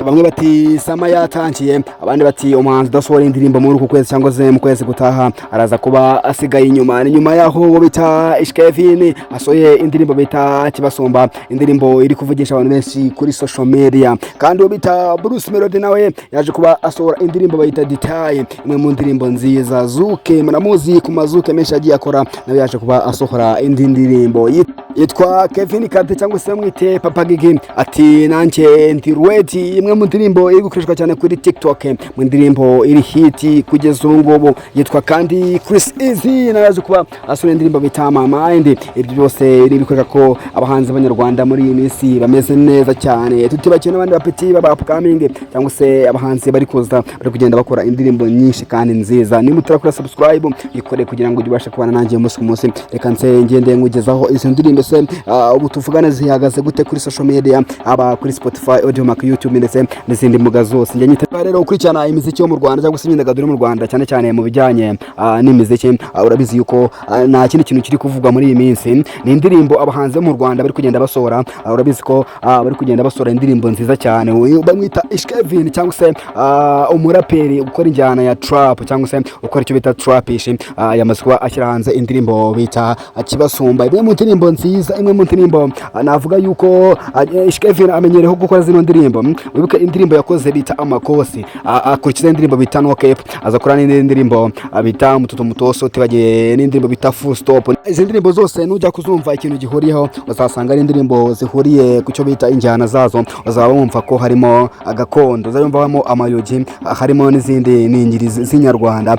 bamwe bati sama yatangiye, abandi bati umuhanzi udasohora indirimbo muri uku kwezi cyangwa se mu kwezi gutaha araza kuba asigaye inyuma. Ni nyuma yaho wo bita Kevin asoye indirimbo bita Kibasumba, indirimbo iri kuvugisha abantu benshi kuri social media. Kandi wo bita Bruce Melody nawe yaje kuba asohora indirimbo bayita Detail, imwe mu ndirimbo nziza. Zuke muramuzi ku mazuke menshi agiye akora, nawe yaje kuba asohora indi ndirimbo yitwa Kevin Kade cyangwa se mwite Papa Gigi. Ati nanjye ndi ready, imwe mu ndirimbo iri gukoreshwa cyane kuri TikTok, mu ndirimbo iri hit kugeza ubu ngubu yitwa kandi Chris Easy, nawe yaje kuba asohora indirimbo bita Mama Mind. Ibyo byose iri bikorera ko abahanzi b'abanyarwanda muri iyi minsi bameze neza cyane, tutibakiye n'abandi bapeti baba upcoming cyangwa se abahanzi bari kuza bari kugenda bakora indirimbo nyinshi kandi nziza. Ni mutarakora subscribe ikore kugira ngo ubashe kubana nanjye umunsi ku munsi. Reka ngende ngugezaho izo ndirimbo se ubu tuvugana zihagaze gute kuri social media, aba kuri Spotify, Audiomack, YouTube ndetse n'izindi mbuga zose. Njye nyita rero ukurikirana imiziki yo mu Rwanda cyangwa se imyidagaduro mu Rwanda cyane cyane mu bijyanye n'imiziki. Urabizi yuko nta kindi kintu kiri kuvugwa muri iyi minsi, ni indirimbo abahanzi bo mu Rwanda bari kugenda basohora. Urabizi ko bari kugenda basohora indirimbo nziza cyane. Bamwita Kevin cyangwa se umuraperi ukora injyana ya trap cyangwa se ukora icyo bita trapish, yamaze kuba ashyira hanze indirimbo bita Kibasumba, imwe mu ndirimbo nziza, imwe mu ndirimbo navuga yuko Kevin amenyereho gukora zino ndirimbo. Wibuke indirimbo yakoze bita Amakosi, akurikiza indirimbo bita No Cap, azakora n'indi ndirimbo bita Mututo Mutoso, tibagiye n'indirimbo bita Full Stop. Izi ndirimbo zose nujya kuzumva ikintu gihuriyeho uzasanga ari indirimbo zihuriye ku cyo bita injyana zazo, uzaba wumva ko harimo agakondo, uzabumvamo amayogi, harimo n'izindi ningiri z'inyarwanda.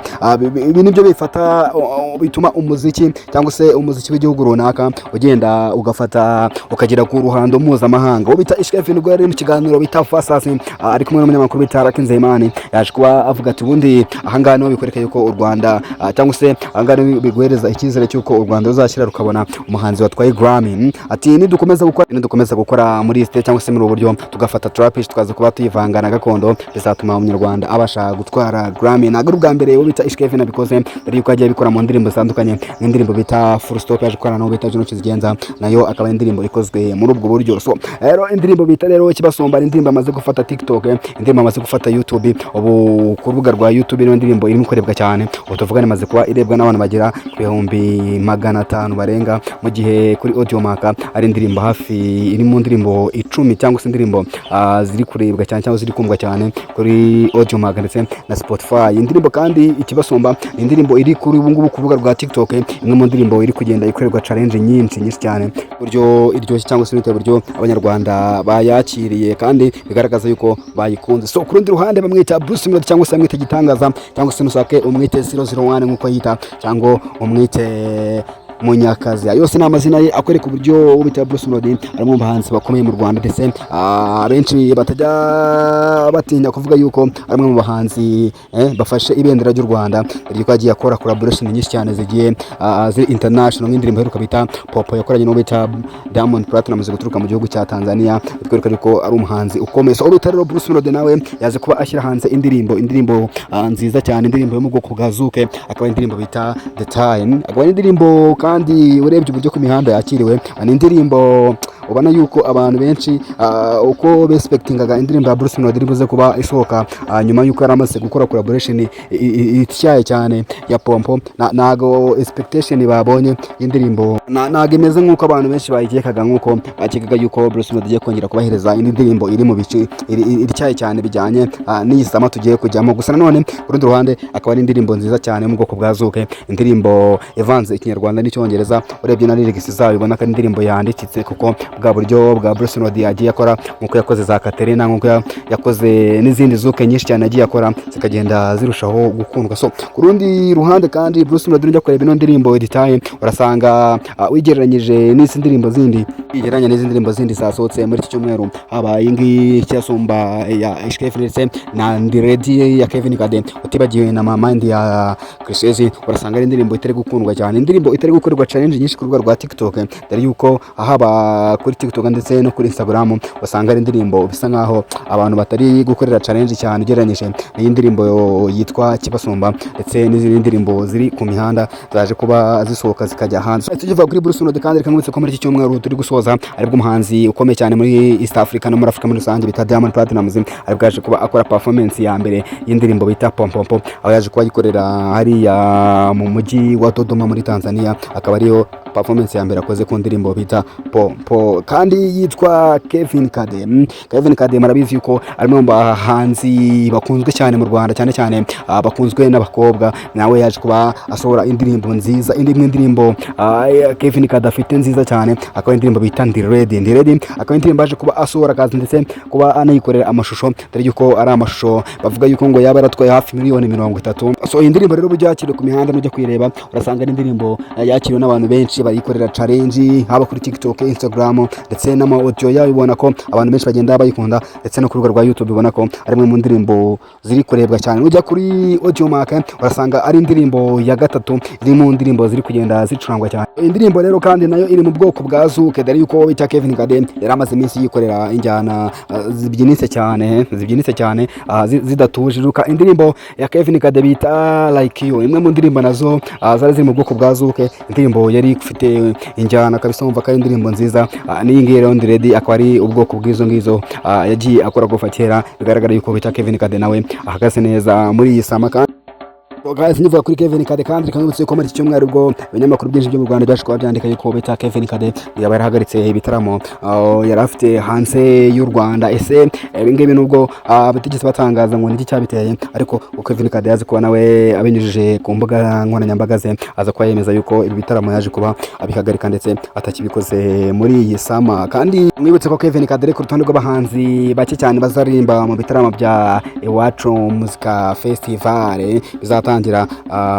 Ibi nibyo bifata bituma umuziki cyangwa se umuziki w'igihugu runaka ugenda ugafata ukagira ku ruhando mpuzamahanga. Wo bita Kevin ubwo yari mu kiganiro bita Fasasi, ari kumwe n'umunyamakuru bita Rakinzeyimani, yaje kuba avuga ati ubundi ahangaha niho bikwereka yuko u Rwanda cyangwa se ahangaha biguhereza icyizere cy'uko u Rwanda ruzashyira rukabona umuhanzi watwaye Grammy. Ati nidukomeza gukora muri state cyangwa se muri uburyo tugafata trapish tukaza kuba tuyivanga na gakondo, bizatuma umunyarwanda abasha gutwara Grammy. Ntabwo ubwa mbere wo bita Kevin abikoze, dore yuko agiye bikora mu ndirimbo zitandukanye, nk'indirimbo bita Full Stop yaje gukora n'uwo bita Juno Kizigenza, nayo akaba indirimbo ikozwe muri ubwo buryo. So rero indirimbo bita rero Kibasumba, indirimbo amaze gufata TikTok, indirimbo amaze gufata YouTube. Ubu ku rubuga rwa YouTube niyo ndirimbo irimo kurebwa cyane, utuvugane maze kuba irebwa n'abantu bagera ku 500 barenga, mu gihe kuri Audiomack ari indirimbo hafi iri mu ndirimbo 10 cyangwa se indirimbo ziri kurebwa cyane cyangwa ziri kumvwa cyane kuri Audiomack ndetse na Spotify. Indirimbo kandi Kibasumba indirimbo iri kuri ubu ngubu ku rubuga rwa TikTok, imwe mu ndirimbo iri kugenda ikorerwa challenge nyinshi cyane, buryo iryoshye cyangwa se buryo abanyarwanda bayakiriye kandi bigaragaza yuko bayikunze. So ku rundi ruhande bamwita Bruce Melody cyangwa se bamwita Gitangaza cyangwa se nusake umwite 001 nkuko yita cyangwa umwite Munyakazi, yose ni amazina ye akwereka uburyo ubita Bruce Melody ari mu bahanzi bakomeye mu Rwanda, ndetse benshi batajya batinya kuvuga yuko ari mu bahanzi bafashe ibendera ry'u Rwanda, ryo agiye akora collaboration nyinshi cyane zigiye ziri international, nk'indirimbo heruka bita Popo yakoranye no bita Diamond Platnumz guturuka mu gihugu cya Tanzania, bitwereka yuko ari umuhanzi ukomeye. So ubita rero Bruce Melody nawe yaje kuba ashyira hanze indirimbo nziza cyane, indirimbo yo mu bwoko bwa Zuke, akaba indirimbo bita Detail, akaba indirimbo kandi urebye uburyo ku mihanda yakiriwe, ni indirimbo ubona yuko abantu benshi uko bespectingaga indirimbo ya Bruce Melody iribuze kuba isohoka nyuma yuko yaramaze gukora collaboration ityaye cyane ya Pompo, nago expectation babonye indirimbo nago imeze nkuko abantu benshi bayikekaga, nkuko bakekaga yuko Bruce Melody agiye kongera kubahereza indi ndirimbo iri mu bice ityaye cyane bijyanye n'iyisama tugiye kujyamo. Gusa nanone ku rundi ruhande akaba ari indirimbo nziza cyane mu bwoko bwa Zuke, indirimbo ivanze ikinyarwanda n'icyongereza. Urebye na lyrics zayo ubona ko indirimbo yanditse kuko bwa buryo bwa Bruce Melody yagiye akora, nkuko yakoze za Katerina, nkuko yakoze n'izindi Zuke nyinshi cyane yagiye akora zikagenda zirushaho gukundwa. So ku rundi ruhande kandi Bruce Melody ujya kureba ino ndirimbo Detail, urasanga wigereranyije n'izindi ndirimbo zindi zasohotse muri iki cyumweru, habaye ingi Kibasumba ya Kevin ndetse na Ndi Ready ya Kevin Kade, utibagiwe na Mama Mind ya Chris Easy, urasanga ari indirimbo itari gukundwa cyane, indirimbo itari gukorerwa challenge nyinshi ku rubuga rwa TikTok, dore yuko haba kuri TikTok ndetse no kuri Instagram usanga ari indirimbo bisa nkaho abantu batari gukorera challenge cyane ugereranyije iyi ndirimbo yitwa Kibasumba ndetse n'izindi ndirimbo ziri ku mihanda zaje kuba zisohoka zikajya hanze. Tugiva kuri Bruce Melody kandi kanubitse ko muri iki cyumweru turi gusoza aribwo umuhanzi ukomeye cyane muri East Africa no muri Africa muri rusange bita Diamond Platnumz aribwo yaje kuba akora performance ya mbere y'indirimbo bita Pom Pom Pom, aho yaje kuba yikorera hariya mu mujyi wa Dodoma muri Tanzania, akaba ariyo performance ya mbere akoze ku ndirimbo bita Pom Pom, kandi yitwa Kevin Kade. Kevin Kade marabizi yuko ari mu bahanzi bakunzwe cyane mu Rwanda, cyane cyane bakunzwe n'abakobwa, nawe yaje kuba asohora indirimbo nziza, indirimbo Kevin Kade afite nziza cyane, akaba indirimbo bita Ndi Ready, akaba indirimbo yaje kuba asohora kazi ndetse kuba anayikorera amashusho, dore yuko ari amashusho bavuga yuko ngo yaba yaratwaye hafi miliyoni 30. So indirimbo rero buryo yakiriwe ku mihanda n'ujya kwireba urasanga ari indirimbo yakiriwe n'abantu benshi bayikorera challenge, haba kuri TikTok, Instagram ndetse n'ama audio yayo, ubona ko abantu benshi bagenda bayikunda, ndetse no ku rubuga rwa YouTube ubona ko ari mu ndirimbo ziri kurebwa cyane. Ujya kuri audio mark urasanga ari indirimbo ya gatatu iri mu ndirimbo ziri kugenda zicurangwa cyane. Indirimbo rero kandi nayo iri mu bwoko bwa zuke, dore yuko bita Kevin Kade yari amaze iminsi yikorera injyana zibyinitse cyane zidatuje. Indirimbo ya Kevin Kade bita Like You, imwe mu ndirimbo nazo zari ziri mu bwoko bwa zuke, indirimbo yari ifite injyana kabisa, umva ko ari indirimbo nziza. N'iyi ngiyi rero Ndi Ready akaba ari ubwoko bw'izo ngizo yagiye akora kuva kera, bigaragara yuko bita Kevin Kade nawe ahagaze neza muri iyi sama. Guys, nivuga kuri Kevin Kade kandi kanubitse ko muri iki cyumweru ubwo ibinyamakuru byinshi byo mu Rwanda byaje kuba byandika yuko bita Kevin Kade yaba yarahagaritse ibitaramo yari afite hanze y'u Rwanda. Ese ibingibi nubwo batigeze batangaza ngo niki cyabiteye, ariko Kevin Kade yaje kuba nawe abinyujije ku mbuga nkoranyambaga ze aza kuba yemeza yuko ibi bitaramo yaje kuba abihagarika ndetse atakibikoze muri iyi sama. Kandi mwibutse ko Kevin Kade ku rutonde rw'abahanzi bake cyane bazaririmba mu bitaramo bya Iwacu Muzika Festival bizatangira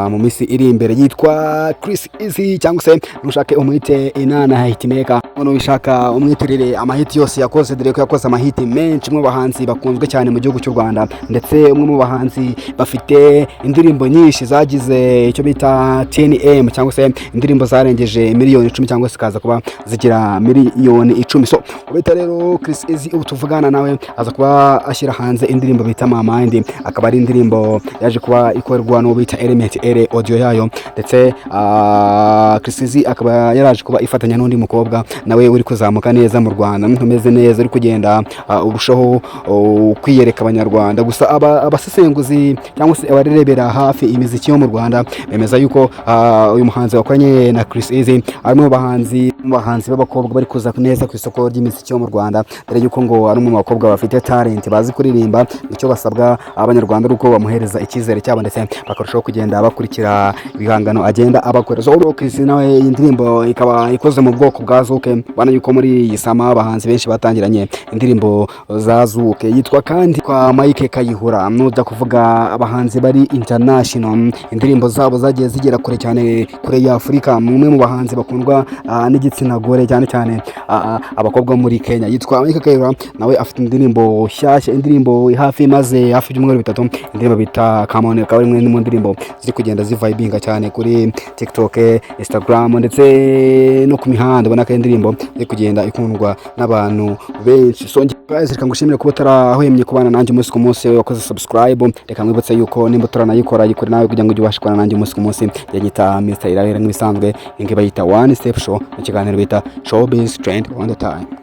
mu minsi iri imbere, yitwa Chris Easy, cyangwa se nushake umwite Inana Hitmaker, none wishaka umwitirire amahiti yose yakoze, dore ko yakoze amahiti menshi mu bahanzi bakunzwe cyane mu gihugu cy'u Rwanda, ndetse umwe mu bahanzi bafite indirimbo nyinshi zagize icyo bita 10M, cyangwa se indirimbo zarengeje miliyoni 10 cyangwa se kaza kuba zigira miliyoni 10. So ubita rero Chris Easy ubu tuvugana nawe aza kuba ashyira hanze indirimbo bita Mama Mind, akaba ari indirimbo yaje kuba ikorwa no bita Element audio yayo, ndetse Chris Easy akaba yaraje kuba ifatanya n'undi mukobwa nawe uri kuzamuka neza mu Rwanda, umeze neza, uri kugenda urushaho kwiyereka abanyarwanda. Gusa abasesenguzi cyangwa se abarebera hafi imiziki yo mu Rwanda bemeza yuko uyu muhanzi wakoranye na Chris Easy ari mu bahanzi b'abakobwa bari kuza neza ku isoko ry'imiziki yo mu Rwanda, dore yuko ngo ari mu bakobwa bafite talent, bazi kuririmba. Icyo basabwa abanyarwanda ari uko bamuhereza icyizere cyabo ndetse bakarushaho kugenda bakurikira ibihangano agenda abakorera. So Chris nawe indirimbo ikaba ikoze mu bwoko bwa zuke, bana yuko muri iyi sama abahanzi benshi batangiranye indirimbo za zuke. Yitwa kandi kwa Mike Kayihura, nujya kuvuga abahanzi bari international, indirimbo zabo zagiye zigera kure cyane, kure ya Afrika. Umwe mu bahanzi bakundwa n'igitsina gore, cyane cyane abakobwa muri Kenya, yitwa Mike Kayihura, nawe afite indirimbo shyashya, indirimbo hafi ibyumweru bitatu, indirimbo bita Come On, akaba ari imwe mu ndirimbo ziri kugenda zivibinga cyane kuri TikTok, Instagram ndetse no ku mihanda, ubona ko indirimbo iri kugenda ikundwa n'abantu benshi. So guys, reka ngushimire kuba utarahwemye kubana nanjye umunsi ku munsi, wakoze subscribe. Reka mwibutse yuko nimba utarayikora yikore nawe kugira ngo ujye ubasha kubana nanjye umunsi ku munsi. Yanyita Mr. Irahera nk'ibisanzwe, inge bayita One Step Show, ikiganiro bita Showbiz Trend on the Time.